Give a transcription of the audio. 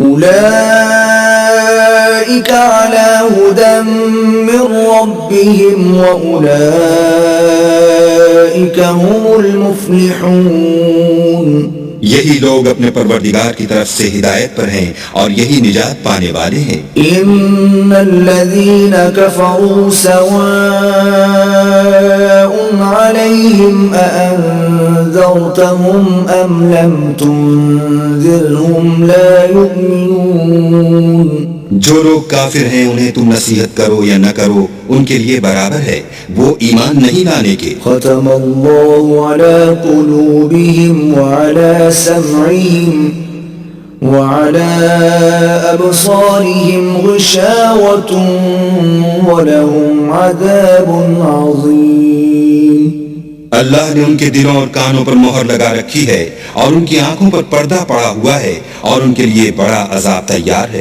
أولئك على هدى من ربهم وأولئك هم المفلحون. یہی لوگ اپنے پروردگار کی طرف سے ہدایت پر ہیں اور یہی نجات پانے والے ہیں. ان الذين كفروا سواء عليهم أأنذرتهم ام لم تنذرهم لا يؤمنون. جو لوگ کافر ہیں انہیں تم نصیحت کرو یا نہ کرو ان کے لیے برابر ہے، وہ ایمان نہیں لانے کے. ختم الله على قلوبهم وعلى سمعهم وعلى أبصارهم غشاوة ولهم عذاب عظيم. اللہ نے ان کے دلوں اور کانوں پر مہر لگا رکھی ہے اور ان کی آنکھوں پر پردہ پڑا ہوا ہے اور ان کے لیے بڑا عذاب تیار ہے.